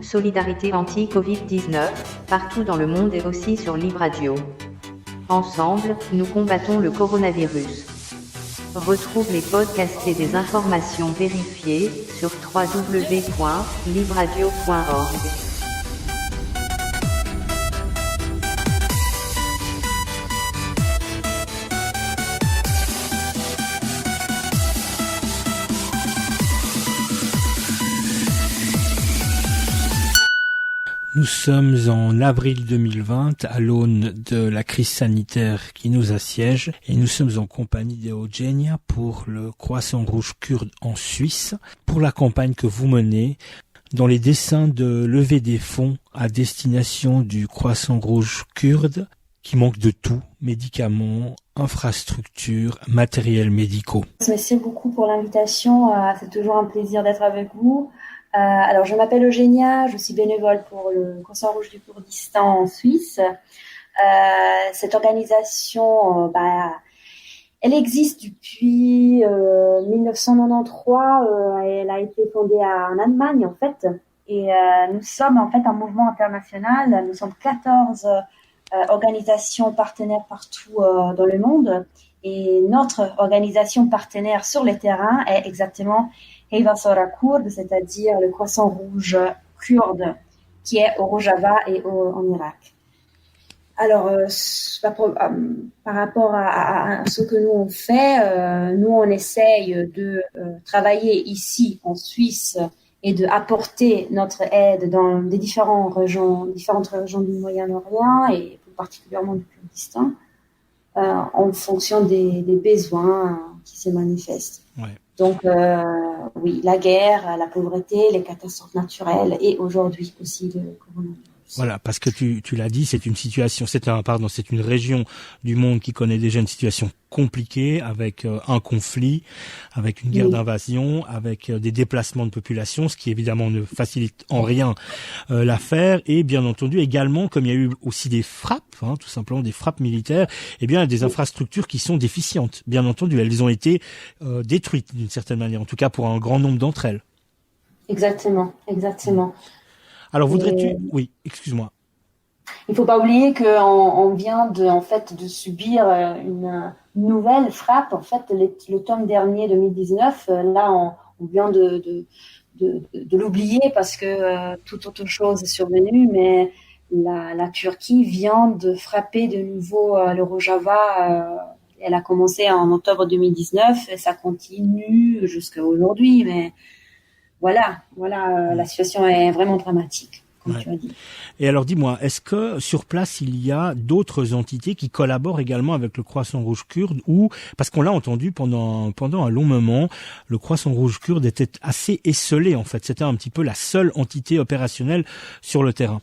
Solidarité anti-Covid-19, partout dans le monde et aussi sur Libre Radio. Ensemble, nous combattons le coronavirus. Retrouve les podcasts et des informations vérifiées sur www.libreradio.org. Nous sommes en avril 2020, à l'aune de la crise sanitaire qui nous assiège, et nous sommes en compagnie d'Eugenia pour le Croissant Rouge Kurde en Suisse, pour la campagne que vous menez dans les dessins de levée des fonds à destination du Croissant Rouge Kurde, qui manque de tout, médicaments, infrastructures, matériels médicaux. Merci beaucoup pour l'invitation, c'est toujours un plaisir d'être avec vous. Alors, je m'appelle Eugenia, je suis bénévole pour le Croissant Rouge du Kurdistan en Suisse. Cette organisation, elle existe depuis 1993. Elle a été fondée en Allemagne, en fait. Et nous sommes, en fait, un mouvement international. Nous sommes 14 organisations partenaires partout dans le monde. Et notre organisation partenaire sur le terrain est exactement Eyvasora Kurd, c'est-à-dire le Croissant Rouge kurde, qui est au Rojava et en Irak. Alors, par rapport à ce que nous on fait, nous on essaye de travailler ici en Suisse et de apporter notre aide dans des différentes régions du Moyen-Orient et plus particulièrement du Kurdistan, en fonction des besoins qui se manifestent. Ouais. Donc, oui, la guerre, la pauvreté, les catastrophes naturelles et aujourd'hui aussi le coronavirus. Voilà, parce que tu l'as dit, c'est une région du monde qui connaît déjà une situation compliquée avec un conflit, avec une guerre d'invasion, avec des déplacements de population, ce qui évidemment ne facilite en rien l'affaire. Et bien entendu également, comme il y a eu aussi des frappes, tout simplement des frappes militaires, eh bien des infrastructures qui sont déficientes. Bien entendu, elles ont été détruites d'une certaine manière, en tout cas pour un grand nombre d'entre elles. Exactement. Alors voudrais-tu... Oui, excuse-moi. Il faut pas oublier qu'on vient de subir une nouvelle frappe. En fait, l'automne dernier 2019, là, on vient de l'oublier parce que toute autre chose est survenue, mais la Turquie vient de frapper de nouveau le Rojava. Elle a commencé en octobre 2019 et ça continue jusqu'à aujourd'hui, mais voilà, la situation est vraiment dramatique, comme tu as dit. Et alors, dis-moi, est-ce que sur place, il y a d'autres entités qui collaborent également avec le Croissant Rouge Kurde ou, parce qu'on l'a entendu pendant un long moment, le Croissant Rouge Kurde était assez esseulé, en fait. C'était un petit peu la seule entité opérationnelle sur le terrain.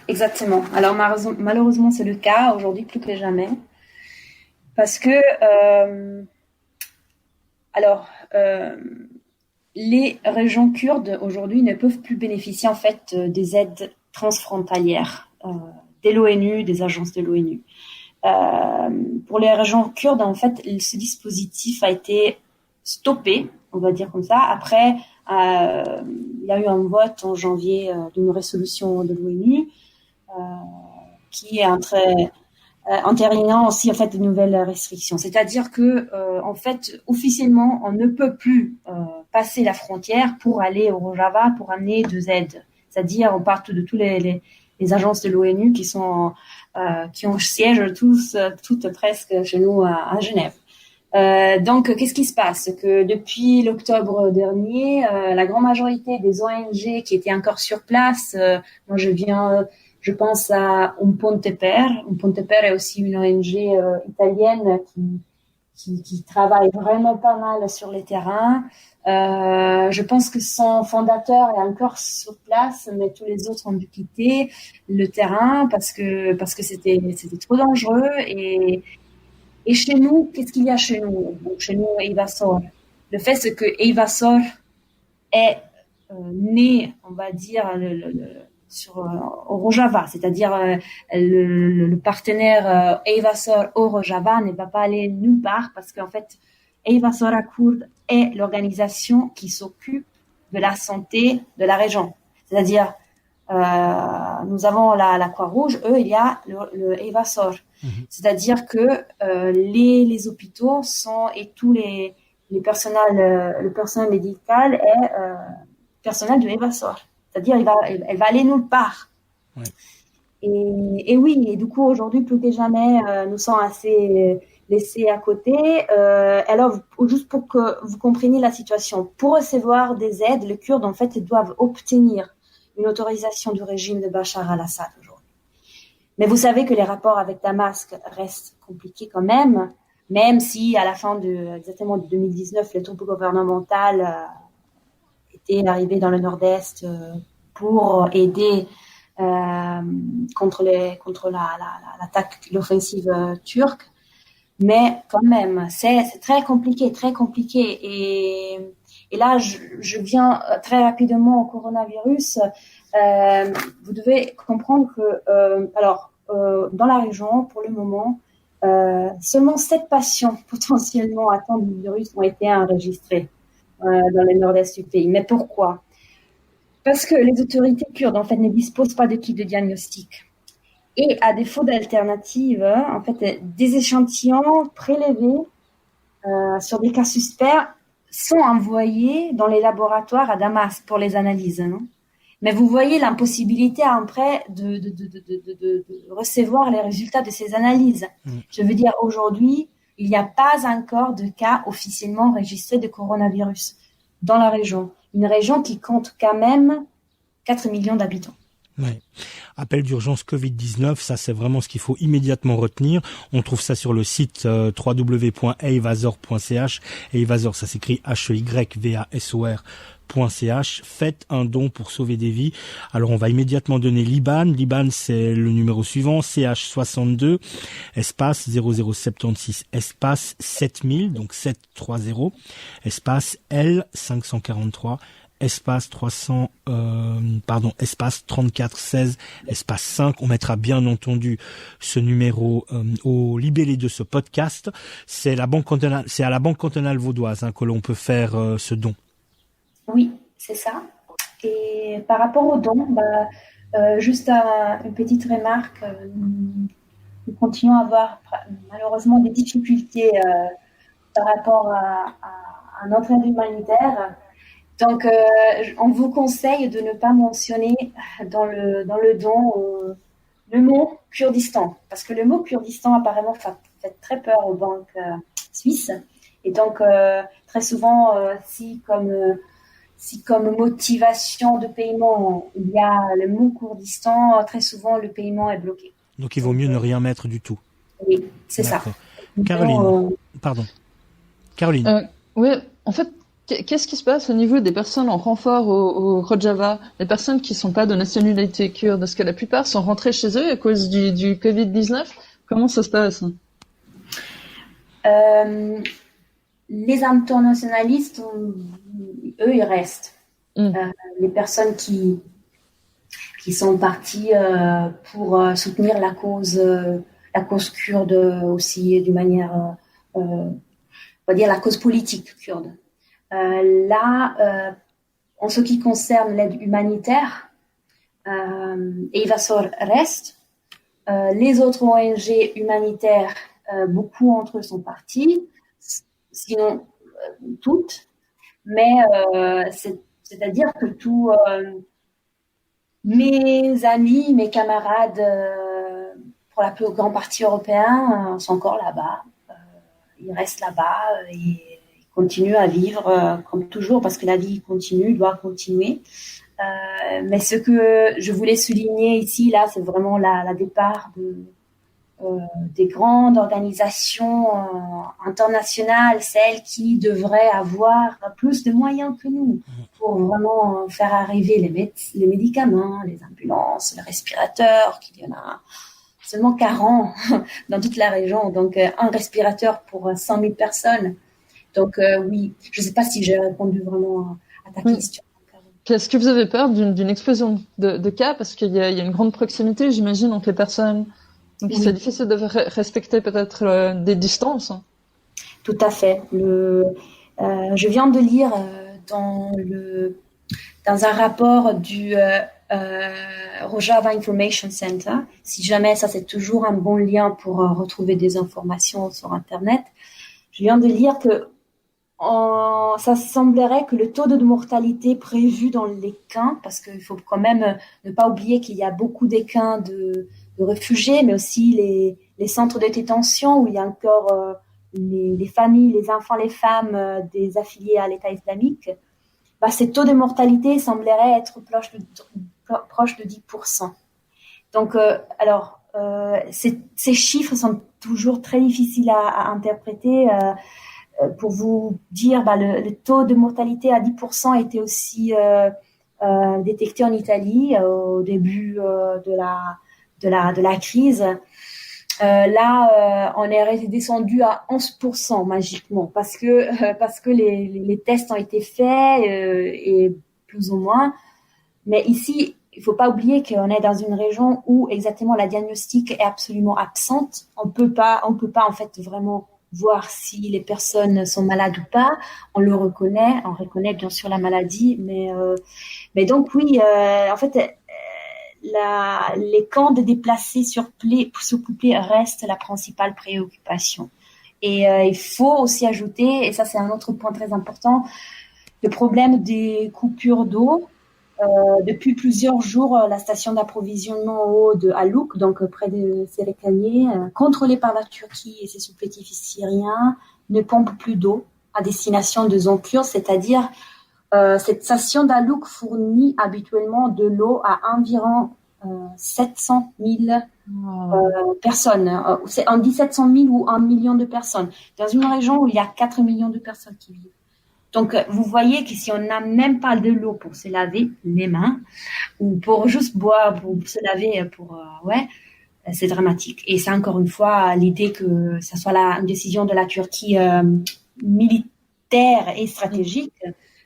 Exactement. Alors, malheureusement, c'est le cas aujourd'hui plus que jamais. Parce que, les régions kurdes aujourd'hui ne peuvent plus bénéficier en fait des aides transfrontalières de l'ONU, des agences de l'ONU. Pour les régions kurdes, en fait, ce dispositif a été stoppé, on va dire comme ça. Après, il y a eu un vote en janvier d'une résolution de l'ONU qui est entérinant aussi en fait de nouvelles restrictions. C'est-à-dire que en fait officiellement on ne peut plus passer la frontière pour aller au Rojava pour amener des aides. C'est-à-dire on part de tous les agences de l'ONU qui ont siège toutes presque chez nous à Genève. Donc qu'est-ce qui se passe? Que depuis l'octobre dernier, la grande majorité des ONG qui étaient encore sur place, moi je pense à Un Ponte Per. Un Ponte Per est aussi une ONG italienne qui travaille vraiment pas mal sur les terrains. Je pense que son fondateur est encore sur place, mais tous les autres ont dû quitter le terrain parce que c'était trop dangereux. Et chez nous, qu'est-ce qu'il y a chez nous? Donc, chez nous, Eyvasor. Le fait, c'est que Eyvasor est né, on va dire, au Rojava, c'est-à-dire le partenaire Eyvasor au Rojava ne va pas aller nulle part parce qu'en fait, Eyvasora Kurd est l'organisation qui s'occupe de la santé de la région. C'est-à-dire, nous avons la Croix-Rouge, eux, il y a le Evasor. C'est-à-dire que les hôpitaux et tous les personnels, le personnel médical est personnel de Evasor. C'est-à-dire, elle va aller nulle part. Ouais. Et oui, et du coup, aujourd'hui, plus que jamais, nous sommes assez laissés à côté. Alors, juste pour que vous compreniez la situation, pour recevoir des aides, les Kurdes, en fait, ils doivent obtenir une autorisation du régime de Bachar al-Assad aujourd'hui. Mais vous savez que les rapports avec Damas restent compliqués quand même si à la fin exactement de 2019, les troupes gouvernementales étaient arrivées dans le nord-est pour aider contre l'attaque, l'offensive turque. Mais quand même, c'est très compliqué. Et là, je viens très rapidement au coronavirus. Vous devez comprendre que, dans la région, pour le moment, seulement 7 patients potentiellement atteints du virus ont été enregistrés dans le nord-est du pays. Mais pourquoi ? Parce que les autorités kurdes, en fait, ne disposent pas de kits de diagnostic. Et à défaut d'alternatives, en fait, des échantillons prélevés sur des cas suspects sont envoyés dans les laboratoires à Damas pour les analyses. Non ? Mais vous voyez l'impossibilité après de recevoir les résultats de ces analyses. Je veux dire, aujourd'hui, il n'y a pas encore de cas officiellement enregistrés de coronavirus dans la région. Une région qui compte quand même 4 millions d'habitants. Ouais. Appel d'urgence Covid-19, ça c'est vraiment ce qu'il faut immédiatement retenir. On trouve ça sur le site www.eyvasor.ch. Eyvasor, ça s'écrit HEYVASOR.ch. Faites un don pour sauver des vies. Alors on va immédiatement donner l'IBAN. L'IBAN c'est le numéro suivant, CH62 espace 0076 espace 7000, donc 730 espace L543 espace 3416 espace 5. On mettra bien entendu ce numéro au libellé de ce podcast. C'est à la Banque cantonale vaudoise que l'on peut faire ce don. Oui, c'est ça. Et par rapport au don, juste une petite remarque. Nous continuons à avoir malheureusement des difficultés par rapport à notre aide humanitaire. Donc, on vous conseille de ne pas mentionner dans le don le mot Kurdistan, parce que le mot Kurdistan apparemment fait très peur aux banques suisses. Et donc, très souvent, si comme motivation de paiement, il y a le mot Kurdistan, très souvent le paiement est bloqué. Donc, il vaut mieux ne rien mettre du tout. Oui, c'est D'accord. ça. Caroline, pardon. Caroline. Oui, en fait, qu'est-ce qui se passe au niveau des personnes en renfort au Rojava, les personnes qui ne sont pas de nationalité kurde? Est-ce que la plupart sont rentrées chez eux à cause du Covid-19? Comment ça se passe? Les internationalistes, eux, ils restent. Les personnes qui sont parties pour soutenir la cause kurde aussi d'une manière, on va dire la cause politique kurde. Là, en ce qui concerne l'aide humanitaire, Eyvasor reste. Les autres ONG humanitaires, beaucoup d'entre eux sont partis, sinon toutes. Mais c'est-à-dire que tous mes amis, mes camarades, pour la plus grande partie européens, sont encore là-bas. Ils restent là-bas et continue à vivre comme toujours, parce que la vie continue, doit continuer. Mais ce que je voulais souligner ici, là, c'est vraiment la départ des grandes organisations internationales, celles qui devraient avoir plus de moyens que nous pour vraiment faire arriver les médicaments, les ambulances, les respirateurs, qu'il y en a seulement 40 dans toute la région, donc un respirateur pour 100 000 personnes. Donc oui, je ne sais pas si j'ai répondu vraiment à ta question. Est-ce que vous avez peur d'une explosion de cas, parce qu'il y a une grande proximité, j'imagine, entre les personnes? Donc oui. C'est difficile de respecter peut-être des distances. Tout à fait. Je viens de lire dans dans un rapport du Rojava Information Center. Si jamais, ça c'est toujours un bon lien pour retrouver des informations sur Internet. Je viens de lire que ça semblerait que le taux de mortalité prévu dans les camps, parce qu'il faut quand même ne pas oublier qu'il y a beaucoup des camps de réfugiés, mais aussi les centres de détention où il y a encore les familles, les enfants, les femmes des affiliés à l'État islamique. Ces taux de mortalité sembleraient être proche de 10%. Donc, ces chiffres sont toujours très difficiles à interpréter. Pour vous dire, le taux de mortalité à 10% était aussi détecté en Italie au début de la crise. Là, on est descendu à 11% magiquement parce que les tests ont été faits et plus ou moins. Mais ici, il faut pas oublier qu'on est dans une région où exactement la diagnostic est absolument absente. On peut pas en fait vraiment voir si les personnes sont malades ou pas. On reconnaît bien sûr la maladie, mais donc oui, en fait, les camps de déplacés surpeuplés restent la principale préoccupation. Et il faut aussi ajouter, et ça c'est un autre point très important, le problème des coupures d'eau. Depuis plusieurs jours, la station d'approvisionnement en eau de Haluk, donc près de Serikaniye, contrôlée par la Turquie et ses supplétifs syriens, ne pompe plus d'eau à destination de zones kurdes, c'est-à-dire cette station d'Haluk fournit habituellement de l'eau à environ 700 000 personnes. On dit 700 000 ou 1 million de personnes, dans une région où il y a 4 millions de personnes qui vivent. Donc, vous voyez que si on n'a même pas de l'eau pour se laver les mains, ou pour juste boire, pour se laver, c'est dramatique. Et c'est encore une fois l'idée que ça soit une décision de la Turquie militaire et stratégique.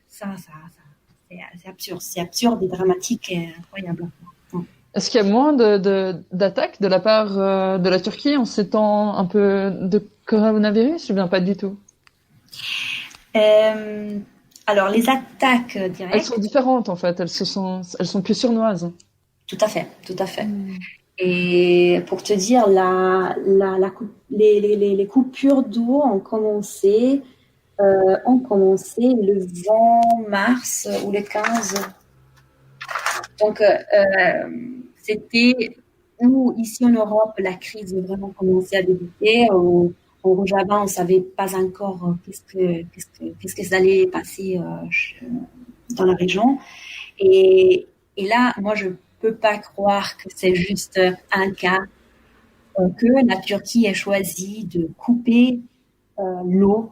Ça, c'est absurde. C'est absurde et dramatique et incroyable. Est-ce qu'il y a moins d'attaques de la part de la Turquie en ces temps un peu de coronavirus ou bien pas du tout? Alors, les attaques directes... Elles sont différentes, en fait. Elles sont plus sournoises. Tout à fait. Et pour te dire, les coupures d'eau ont commencé le 20 mars ou le 15. Donc, c'était où, ici en Europe, la crise a vraiment commencé à débuter. Au Rojava, on ne savait pas encore qu'est-ce que ça allait passer dans la région. Et là, moi, je peux pas croire que c'est juste un cas, que la Turquie ait choisi de couper l'eau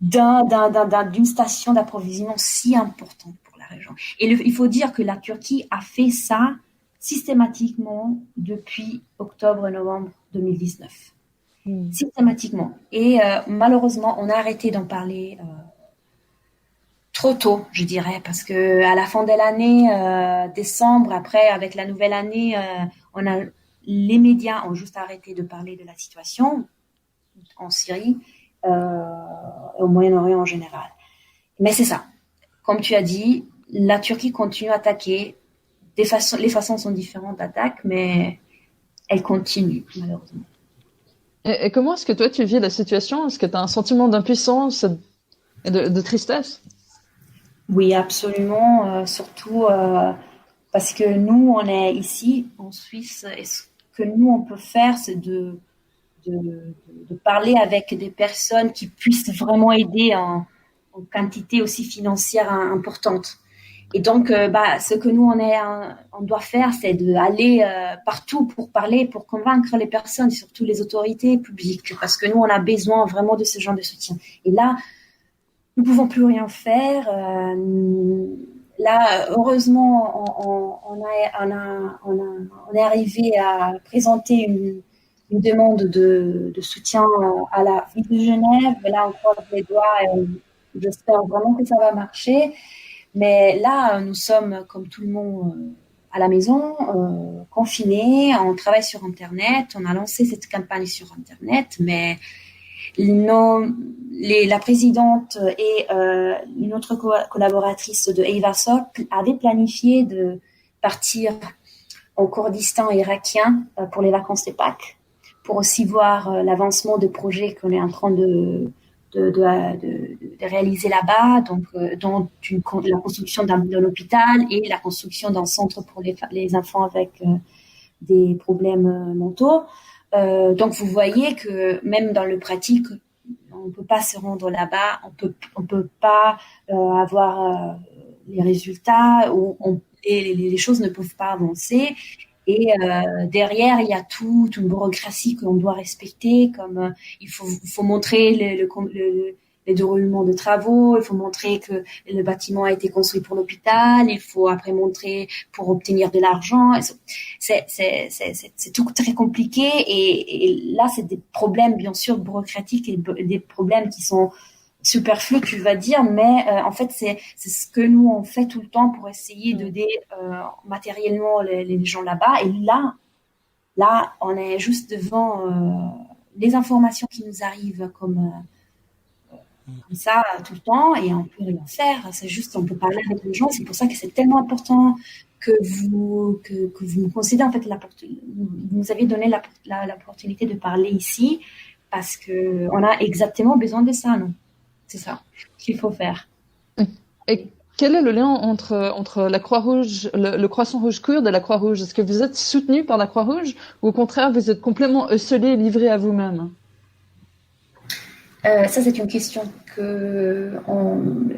d'une station d'approvisionnement si importante pour la région. Et il faut dire que la Turquie a fait ça systématiquement depuis octobre-novembre 2019. Systématiquement. Et malheureusement, on a arrêté d'en parler trop tôt, je dirais, parce que à la fin de l'année, décembre, après, avec la nouvelle année, les médias ont juste arrêté de parler de la situation en Syrie et au Moyen-Orient en général. Mais c'est ça. Comme tu as dit, la Turquie continue à attaquer. Les façons sont différentes d'attaque, mais elle continue, malheureusement. Et comment est-ce que toi, tu vis la situation? Est-ce que tu as un sentiment d'impuissance et de tristesse? Oui, absolument. Surtout parce que nous, on est ici, en Suisse, et ce que nous, on peut faire, c'est de parler avec des personnes qui puissent vraiment aider en quantité aussi financière importante. Et donc, ce que nous, on doit faire, c'est d'aller partout pour parler, pour convaincre les personnes, surtout les autorités publiques, parce que nous, on a besoin vraiment de ce genre de soutien. Et là, nous ne pouvons plus rien faire. Là, heureusement, on est arrivé à présenter une demande de soutien à la ville de Genève. Là, on croise les doigts et j'espère vraiment que ça va marcher. Mais là, nous sommes, comme tout le monde, à la maison, confinés. On travaille sur Internet. On a lancé cette campagne sur Internet, mais La présidente et une autre collaboratrice de Eivazor avaient planifié de partir au Kurdistan irakien pour les vacances de Pâques, pour aussi voir l'avancement de projets qu'on est en train de réaliser là-bas, donc dont la construction d'un hôpital et la construction d'un centre pour les enfants avec des problèmes mentaux. Donc vous voyez que même dans le pratique, on peut pas se rendre là-bas, on peut pas avoir les résultats, ou les choses ne peuvent pas avancer. Et derrière, il y a toute une bureaucratie qu'on doit respecter, comme il faut montrer les déroulements de travaux, il faut montrer que le bâtiment a été construit pour l'hôpital, il faut après montrer pour obtenir de l'argent. C'est tout très compliqué, et là, c'est des problèmes, bien sûr, bureaucratiques, et des problèmes qui sont superflu, tu vas dire, mais en fait, c'est ce que nous, on fait tout le temps pour essayer d'aider matériellement les gens là-bas. Et là, on est juste devant les informations qui nous arrivent comme ça tout le temps, et on peut rien faire. C'est juste, on peut parler avec les gens. C'est pour ça que c'est tellement important que vous nous concédez, en fait, vous nous avez donné l'opportunité de parler ici, parce que on a exactement besoin de ça, non? C'est ça qu'il faut faire. Et quel est le lien entre la Croix-Rouge, le Croissant-Rouge kurde et la Croix-Rouge? Est-ce que vous êtes soutenu par la Croix-Rouge, ou au contraire, vous êtes complètement esseulé, livré à vous-même? Ça, c'est une question que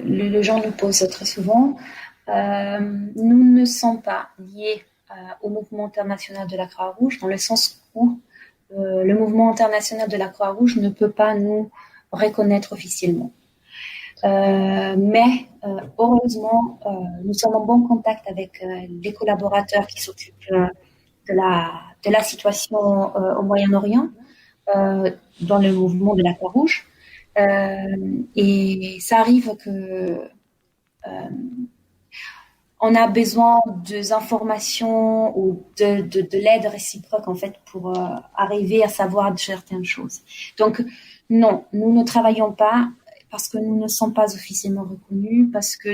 les gens nous posent très souvent. Nous ne sommes pas liés au mouvement international de la Croix-Rouge, dans le sens où le mouvement international de la Croix-Rouge ne peut pas nous reconnaître officiellement. Mais heureusement, nous sommes en bon contact avec les collaborateurs qui s'occupent de la situation au Moyen-Orient, dans le mouvement de la Croix-Rouge. Et ça arrive que on a besoin des informations ou de l'aide réciproque, en fait, pour arriver à savoir certaines choses. Donc, non, nous ne travaillons pas parce que nous ne sommes pas officiellement reconnus, parce que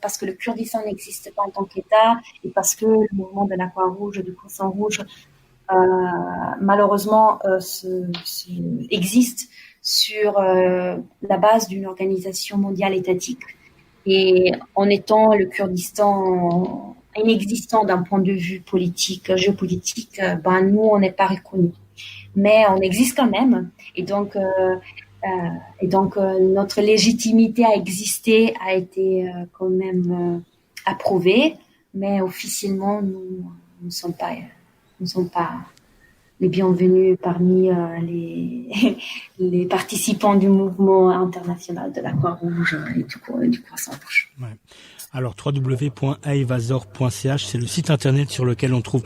parce que le Kurdistan n'existe pas en tant qu'État, et parce que le mouvement de la Croix-Rouge, du Croissant-Rouge, malheureusement, existe sur la base d'une organisation mondiale étatique. Et en étant le Kurdistan inexistant d'un point de vue politique, géopolitique, nous, on n'est pas reconnus. Mais on existe quand même. Et donc notre légitimité à exister a été quand même approuvée. Mais officiellement, nous ne sommes pas les bienvenus parmi les participants du mouvement international de la Croix-Rouge et du Croissant-Rouge. Ouais. Alors www.eivazor.ch, c'est le site internet sur lequel on trouve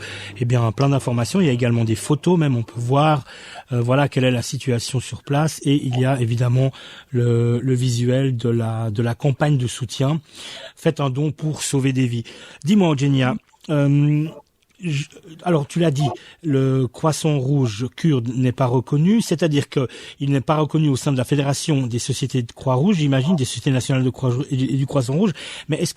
plein d'informations. Il y a également des photos, même on peut voir quelle est la situation sur place, et il y a évidemment le visuel de la campagne de soutien. Faites un don pour sauver des vies. Dis-moi, Eugenia, alors tu l'as dit, le Croissant Rouge kurde n'est pas reconnu, c'est-à-dire que il n'est pas reconnu au sein de la Fédération des sociétés de Croix-Rouge, j'imagine, des sociétés nationales de Croix-Rouge et du Croissant Rouge. Mais est-ce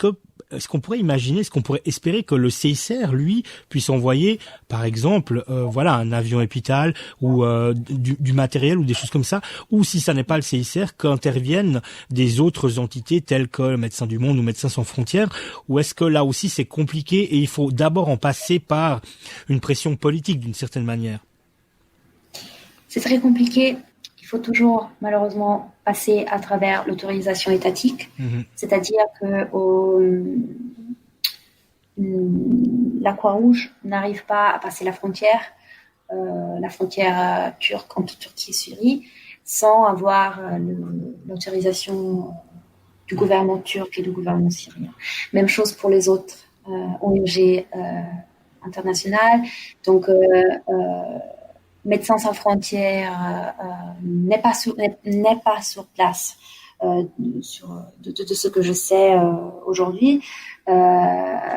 qu'on pourrait imaginer, est-ce qu'on pourrait espérer que le CICR, lui, puisse envoyer, par exemple, un avion hôpital ou du matériel ou des choses comme ça, ou si ça n'est pas le CICR, qu'interviennent des autres entités telles que Médecins du Monde ou Médecins sans frontières, ou est-ce que là aussi c'est compliqué et il faut d'abord en passer par une pression politique d'une certaine manière? C'est très compliqué. Il faut toujours, malheureusement, passer à travers l'autorisation étatique. C'est-à-dire que la Croix-Rouge n'arrive pas à passer la frontière turque entre Turquie et Syrie, sans avoir l'autorisation du gouvernement turc et du gouvernement syrien. Même chose pour les autres ONG internationales. Donc, Médecins sans frontières n'est pas sur place de ce que je sais aujourd'hui. Même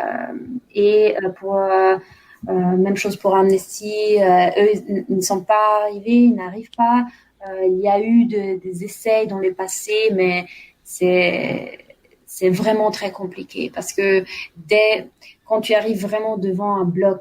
chose pour Amnesty, eux ils ne sont pas arrivés, ils n'arrivent pas. Il y a eu des essais dans le passé, mais c'est vraiment très compliqué parce que quand tu arrives vraiment devant un bloc,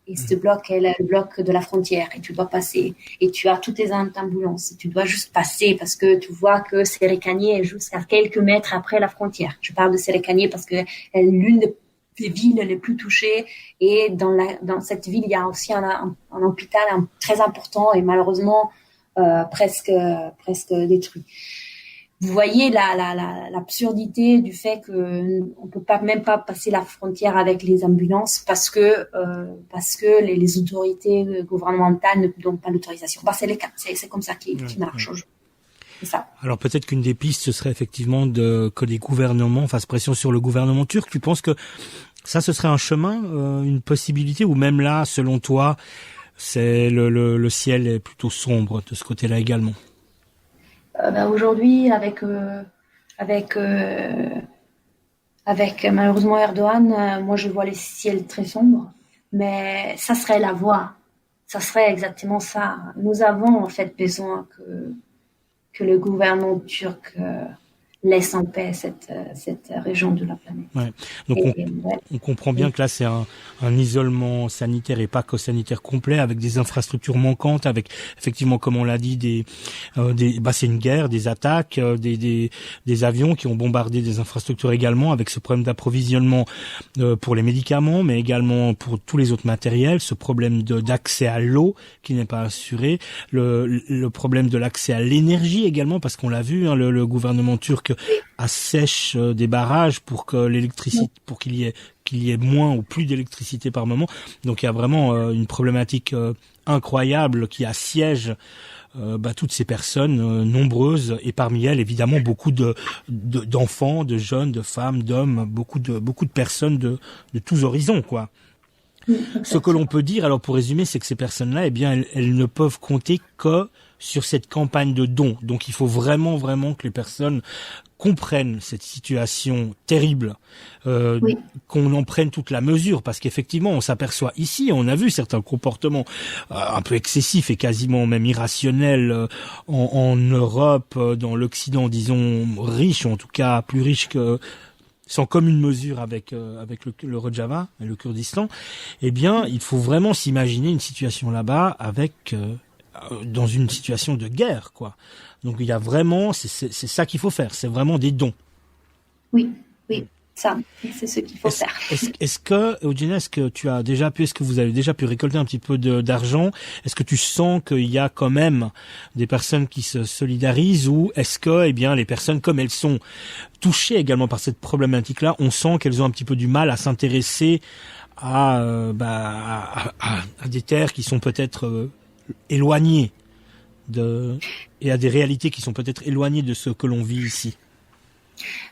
et ce bloc est le bloc de la frontière, et tu dois passer, et tu as toutes tes ambulances, et tu dois juste passer parce que tu vois que Sérékanié est juste à quelques mètres après la frontière. Je parle de Sérékanié parce que elle est l'une des villes les plus touchées, et dans cette ville, il y a aussi un hôpital très important et malheureusement presque détruit. Vous voyez l'absurdité du fait que on peut même pas passer la frontière avec les ambulances parce que les autorités gouvernementales ne donnent pas l'autorisation. C'est le cas, c'est comme ça qui marche aujourd'hui. C'est ça. Alors peut-être qu'une des pistes ce serait effectivement que les gouvernements fassent pression sur le gouvernement turc. Tu penses que ça ce serait un chemin, une possibilité, ou même là, selon toi, c'est le ciel est plutôt sombre de ce côté-là également? Aujourd'hui, avec malheureusement Erdogan, moi je vois les ciels très sombres, mais ça serait la voie, ça serait exactement ça. Nous avons en fait besoin que le gouvernement turc laisse en paix cette région de la planète. Ouais. Donc on comprend bien que là c'est un isolement sanitaire et pas que sanitaire complet, avec des infrastructures manquantes, avec effectivement, comme on l'a dit, c'est une guerre, des attaques, des avions qui ont bombardé des infrastructures également, avec ce problème d'approvisionnement pour les médicaments, mais également pour tous les autres matériels, ce problème d'accès à l'eau qui n'est pas assuré, le problème de l'accès à l'énergie également, parce qu'on l'a vu, le gouvernement turc assèche des barrages pour que l'électricité, pour qu'il y ait moins ou plus d'électricité par moment. Donc il y a vraiment une problématique incroyable qui assiège toutes ces personnes nombreuses, et parmi elles évidemment beaucoup d'enfants, de jeunes, de femmes, d'hommes, beaucoup de personnes de tous horizons, quoi. Ce que l'on peut dire, alors pour résumer, c'est que ces personnes-là, eh bien, elles ne peuvent compter que sur cette campagne de dons. Donc il faut vraiment que les personnes comprennent cette situation terrible, qu'on en prenne toute la mesure, parce qu'effectivement on s'aperçoit ici, on a vu certains comportements un peu excessifs et quasiment même irrationnels en Europe, dans l'Occident, disons riche, ou en tout cas plus riche que sans commune mesure avec le Rojava et le Kurdistan. Eh bien, il faut vraiment s'imaginer une situation là-bas avec dans une situation de guerre, quoi. Donc il y a vraiment, c'est ça qu'il faut faire, c'est vraiment des dons. Oui, ça, c'est ce qu'il faut faire. Est-ce que, Eugenia, est-ce que vous avez déjà pu récolter un petit peu d'argent? Est-ce que tu sens qu'il y a quand même des personnes qui se solidarisent, ou est-ce que, eh bien, les personnes, comme elles sont touchées également par cette problématique-là, on sent qu'elles ont un petit peu du mal à s'intéresser à des terres qui sont peut-être éloignées et à des réalités qui sont peut-être éloignées de ce que l'on vit ici?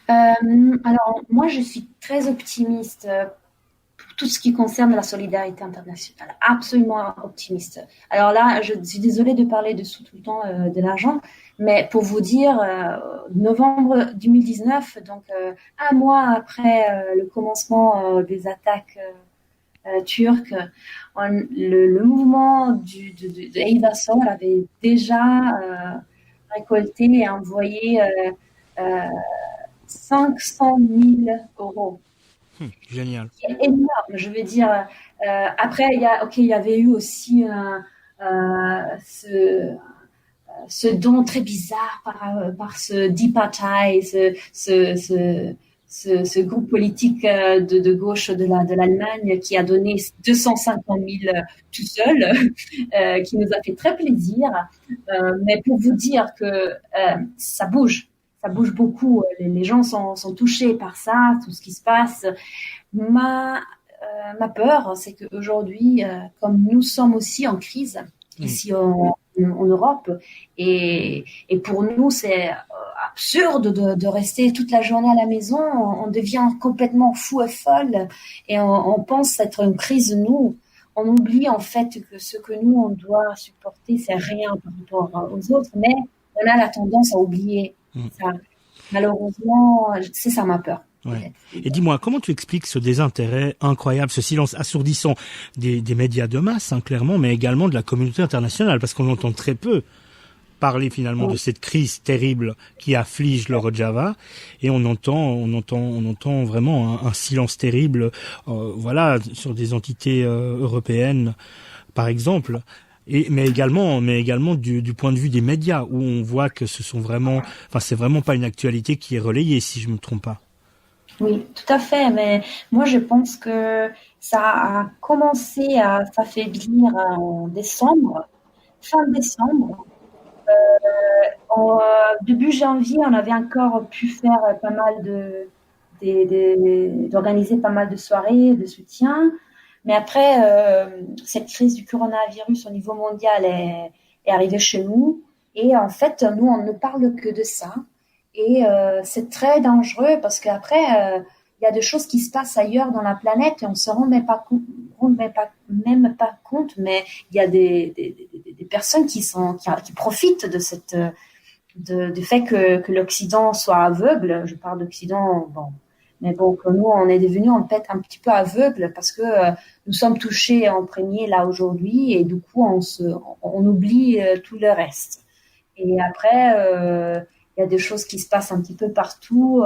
Alors, moi, je suis très optimiste pour tout ce qui concerne la solidarité internationale. Absolument optimiste. Alors là, je suis désolée de parler tout le temps de l'argent, mais pour vous dire, novembre 2019, donc un mois après le commencement des attaques turques, le mouvement de Eyüp Sor avait déjà récolté et envoyé 500 000 euros. Génial. C'est énorme, je veux dire. Après, il y avait eu aussi ce don très bizarre par ce Die Partei, ce groupe politique de gauche de l'Allemagne, qui a donné 250 000 tout seul, qui nous a fait très plaisir. Mais pour vous dire que ça bouge beaucoup. Les gens sont touchés par ça, tout ce qui se passe. Ma peur, c'est qu'aujourd'hui, comme nous sommes aussi en crise ici en Europe, et pour nous c'est absurde de rester toute la journée à la maison. On devient complètement fou et folle, et on pense être une crise. Nous, on oublie en fait que ce que nous on doit supporter, c'est rien par rapport aux autres, mais on a la tendance à oublier ça. Malheureusement, c'est ça ma peur. Ouais. Et dis-moi, comment tu expliques ce désintérêt incroyable, ce silence assourdissant des médias de masse, clairement, mais également de la communauté internationale, parce qu'on entend très peu parler finalement de cette crise terrible qui afflige le Rojava, et on entend vraiment un silence terrible, voilà, sur des entités européennes, par exemple. Mais également du point de vue des médias, où on voit que c'est vraiment pas une actualité qui est relayée, si je me trompe pas. Oui, tout à fait, mais moi je pense que ça a commencé à s'affaiblir en décembre, fin décembre. Début janvier, on avait encore pu faire pas mal d'organiser pas mal de soirées de soutien. Mais après, cette crise du coronavirus au niveau mondial est arrivée chez nous. Et en fait, nous, on ne parle que de ça. Et c'est très dangereux parce qu'après, il y a des choses qui se passent ailleurs dans la planète et on ne se rend même pas compte, mais il y a des personnes qui profitent du fait que l'Occident soit aveugle. Je parle d'Occident, bon. Mais bon, que nous, on est devenus en fait un petit peu aveugles parce que nous sommes touchés en premier là aujourd'hui et du coup, on oublie tout le reste. Et après, il y a des choses qui se passent un petit peu partout.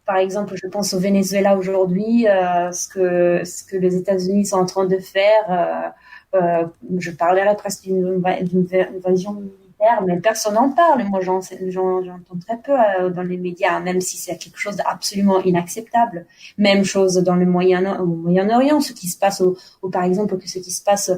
Par exemple, je pense au Venezuela aujourd'hui, ce que les États-Unis sont en train de faire. Je parlerais presque d'une invasion militaire, mais personne n'en parle. Moi, j'entends très peu dans les médias, même si c'est quelque chose d'absolument inacceptable. Même chose dans le Moyen-Orient, ce qui se passe, par exemple, ce qui se passe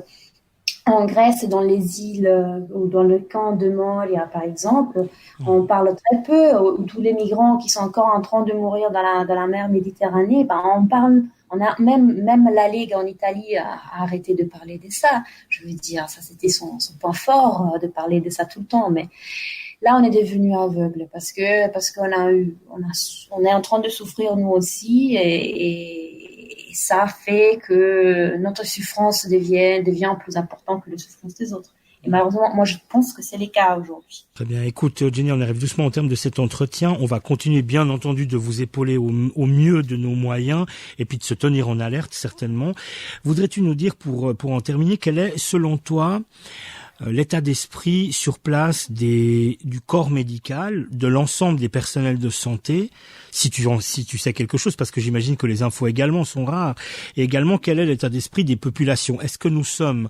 en Grèce, dans les îles ou dans le camp de Moria, par exemple, on parle très peu. Où tous les migrants qui sont encore en train de mourir dans la mer Méditerranée, ben on parle. On a même la Ligue en Italie a arrêté de parler de ça. Je veux dire, ça c'était son point fort de parler de ça tout le temps. Mais là, on est devenu aveugle parce qu'on est en train de souffrir nous aussi et ça fait que notre souffrance devient plus importante que la souffrance des autres. Et malheureusement, moi, je pense que c'est le cas aujourd'hui. Très bien. Écoute, Jenny, on arrive doucement au terme de cet entretien. On va continuer, bien entendu, de vous épauler au mieux de nos moyens et puis de se tenir en alerte, certainement. Voudrais-tu nous dire, pour en terminer, quel est, selon toi, l'état d'esprit sur place du corps médical, de l'ensemble des personnels de santé, si tu sais quelque chose, parce que j'imagine que les infos également sont rares, et également quel est l'état d'esprit des populations. Est-ce que nous sommes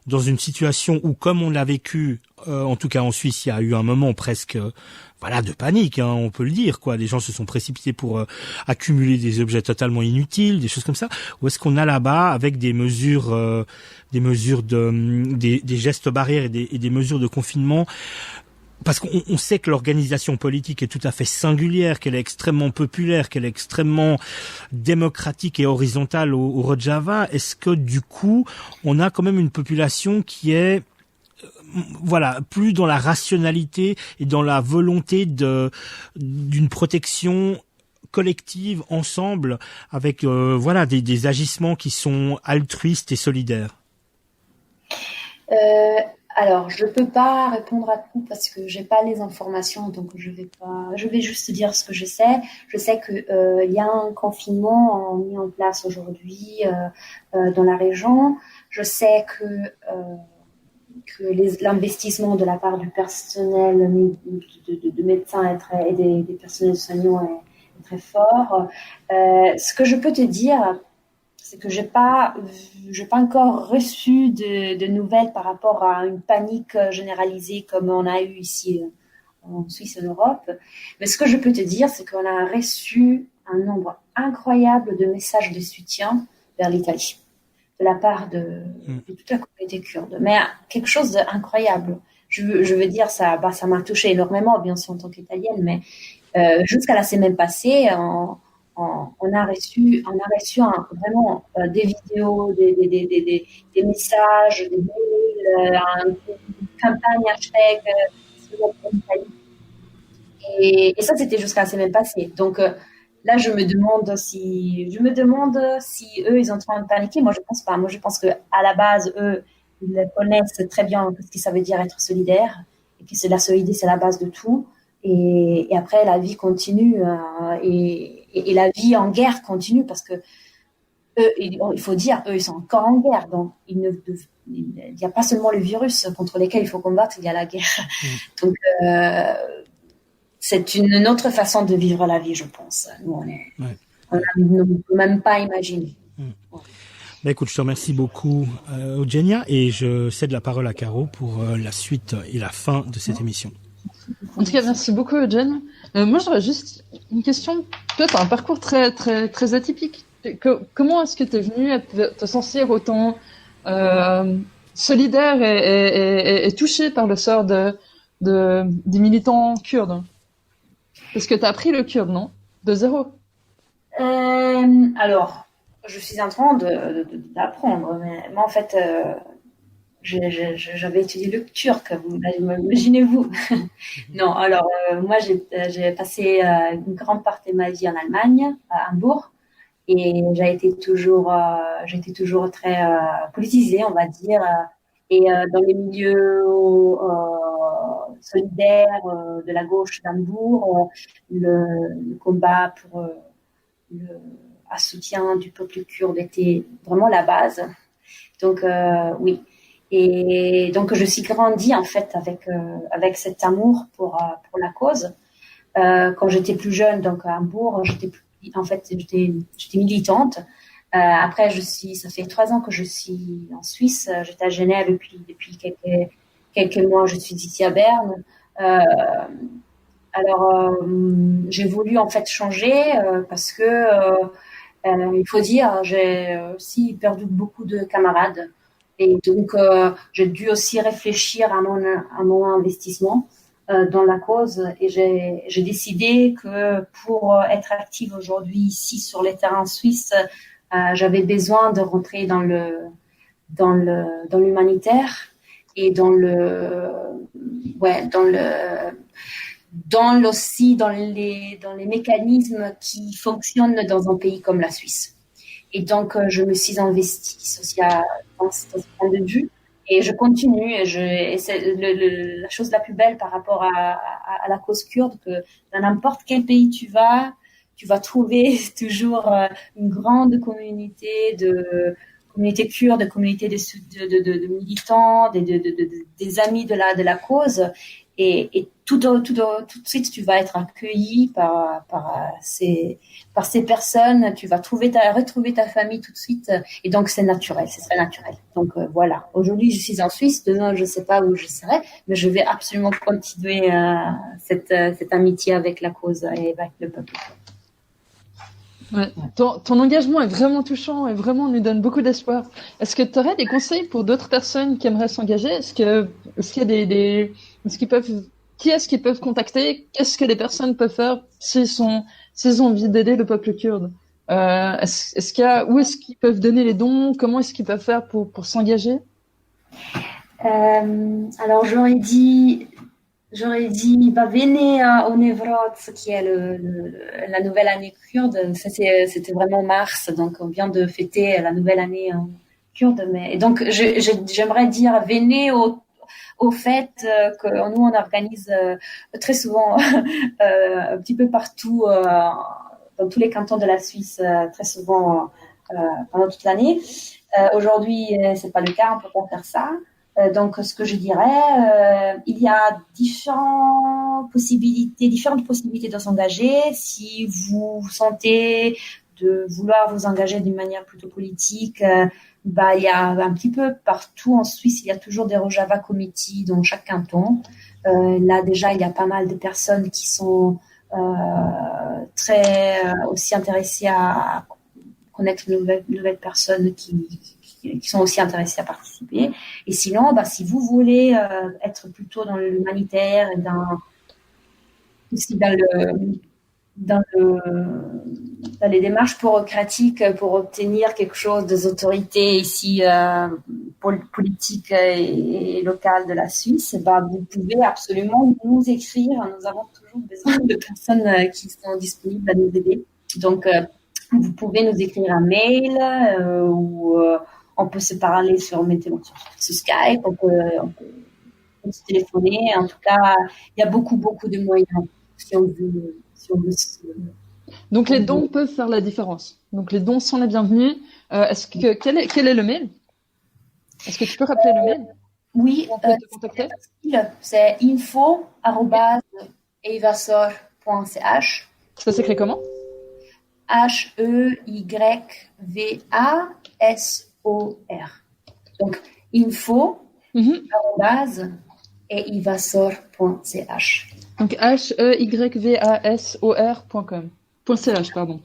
dans une situation où, comme on l'a vécu, en tout cas en Suisse, il y a eu un moment presque de panique, hein, on peut le dire, quoi. Les gens se sont précipités pour accumuler des objets totalement inutiles, des choses comme ça. Ou est-ce qu'on a là-bas, avec des mesures des gestes barrières et des mesures de confinement, parce qu'on sait que l'organisation politique est tout à fait singulière, qu'elle est extrêmement populaire, qu'elle est extrêmement démocratique et horizontale au Rojava. Est-ce que du coup, on a quand même une population qui est plus dans la rationalité et dans la volonté d'une protection collective ensemble, avec des agissements qui sont altruistes et solidaires? Alors, je peux pas répondre à tout parce que j'ai pas les informations, donc je vais juste dire ce que je sais. Je sais que il y a un confinement mis en place aujourd'hui dans la région. Je sais que l'investissement de la part du personnel de médecins et des personnels soignants est très fort. Ce que je peux te dire, c'est que j'ai pas encore reçu de nouvelles par rapport à une panique généralisée comme on a eu ici en Suisse et en Europe. Mais ce que je peux te dire, c'est qu'on a reçu un nombre incroyable de messages de soutien vers l'Italie, de la part de toute la communauté kurde. Mais quelque chose d'incroyable. Je veux dire, ça m'a touché énormément, bien sûr, en tant qu'Italienne, mais jusqu'à la semaine passée, on a reçu vraiment des vidéos, des messages, des mails, une campagne hashtag et ça c'était jusqu'à la semaine passée. Donc là je me demande si eux ils sont en train de paniquer. Moi je pense pas. Moi je pense que à la base eux ils connaissent très bien ce que ça veut dire être solidaire et que la solidarité c'est la base de tout. Et après la vie continue et la vie en guerre continue parce que il faut dire, eux, ils sont encore en guerre, donc il n'y a pas seulement le virus contre lequel il faut combattre, il y a la guerre. Donc, c'est une autre façon de vivre la vie, je pense. Nous, on ne peut même pas imaginer. Bah écoute, je te remercie beaucoup, Eugenia, et je cède la parole à Caro pour la suite et la fin de cette émission. En tout cas, merci beaucoup, Eugenia. Moi, j'aurais juste une question. Toi, tu as un parcours très, très, très atypique. Comment est-ce que tu es venu à te sentir autant solidaire et touché par le sort des militants kurdes? Parce que tu as appris le kurde, non? De zéro. Alors, je suis en train d'apprendre, mais moi, en fait, j'avais étudié le turc, imaginez-vous. Non, alors, moi, j'ai passé une grande partie de ma vie en Allemagne, à Hambourg, et j'ai été toujours très politisée, on va dire, et dans les milieux solidaires de la gauche d'Hambourg, le combat pour à soutien du peuple kurde était vraiment la base. Donc oui, et donc je suis grandie en fait avec cet amour pour la cause. Quand j'étais plus jeune, donc à Hambourg, j'étais militante. Après, ça fait 3 ans que je suis en Suisse. J'étais à Genève depuis quelques mois. Je suis ici à Berne. Alors, j'ai voulu en fait changer parce que il faut dire, j'ai aussi perdu beaucoup de camarades et donc j'ai dû aussi réfléchir à mon investissement dans la cause et j'ai décidé que pour être active aujourd'hui ici sur les terrains suisses, j'avais besoin de rentrer dans l'humanitaire et aussi dans les mécanismes qui fonctionnent dans un pays comme la Suisse. Et donc, je me suis investie dans ce point de vue et je continue. Et c'est la chose la plus belle par rapport à la cause kurde, que dans n'importe quel pays tu vas trouver toujours une grande communauté kurde, communauté de militants, des amis de la cause. Et tout de suite, tu vas être accueilli par ces personnes. Tu vas retrouver ta famille tout de suite. Et donc, c'est naturel, c'est très naturel. Donc, voilà. Aujourd'hui, je suis en Suisse. Demain, je ne sais pas où je serai. Mais je vais absolument continuer cette amitié avec la cause et avec le peuple. Ouais. Ton engagement est vraiment touchant et vraiment nous donne beaucoup d'espoir. Est-ce que tu aurais des conseils pour d'autres personnes qui aimeraient s'engager? Est-ce qu'il y a qui est-ce qu'ils peuvent contacter? Qu'est-ce que les personnes peuvent faire s'ils ont envie d'aider le peuple kurde? Où est-ce qu'ils peuvent donner les dons? Comment est-ce qu'ils peuvent faire pour s'engager? Alors j'aurais dit, venez au Nevrot, qui est la nouvelle année kurde. Ça, c'était vraiment mars, donc on vient de fêter la nouvelle année kurde. Et donc, j'aimerais dire, venez au fait que nous, on organise très souvent, un petit peu partout, dans tous les cantons de la Suisse, très souvent pendant toute l'année. Aujourd'hui, c'est pas le cas, on peut pas faire ça. Donc, ce que je dirais, il y a différentes possibilités de s'engager. Si vous sentez de vouloir vous engager d'une manière plutôt politique, il y a un petit peu partout en Suisse, il y a toujours des Rojava Committee dans chaque canton. Là, déjà, il y a pas mal de personnes qui sont très aussi intéressées à connaître de nouvelles personnes qui sont aussi intéressés à participer. Et sinon, si vous voulez être plutôt dans l'humanitaire et aussi dans les démarches bureaucratiques pour obtenir quelque chose des autorités ici politiques et locales de la Suisse, vous pouvez absolument nous écrire. Nous avons toujours besoin de personnes qui sont disponibles à nous aider. Donc, vous pouvez nous écrire un mail ou on peut se parler sur Skype, on peut se téléphoner. En tout cas, il y a beaucoup de moyens si on veut. Donc les dons peuvent faire la différence. Donc les dons sont les bienvenus. Quel est le mail? Est-ce que tu peux rappeler le mail? Oui, On peut te contacter? c'est info@evasor.ch. Ça s'écrit comment? Heyvasor. Donc, info@evasor.ch. Donc heyvasor.com. .ch, pardon.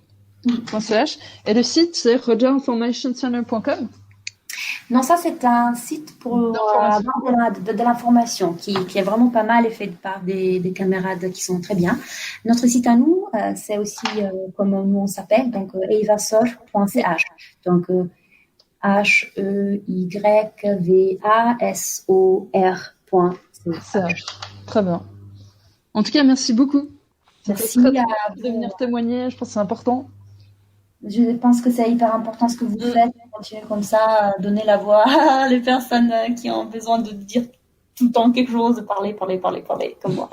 .ch. Et le site, c'est rojainformationcenter.com. Non, ça c'est un site pour avoir de l'information qui est vraiment pas mal et fait par des camarades qui sont très bien. Notre site à nous, c'est aussi comme nous on s'appelle, donc heyvasor.ch. Donc heyvasor.ch. Très bien. En tout cas, merci beaucoup. Merci très de venir témoigner, je pense que c'est important. Je pense que c'est hyper important ce que vous faites. Continuez comme ça, donner la voix à les personnes qui ont besoin de dire tout le temps quelque chose, de parler, comme moi.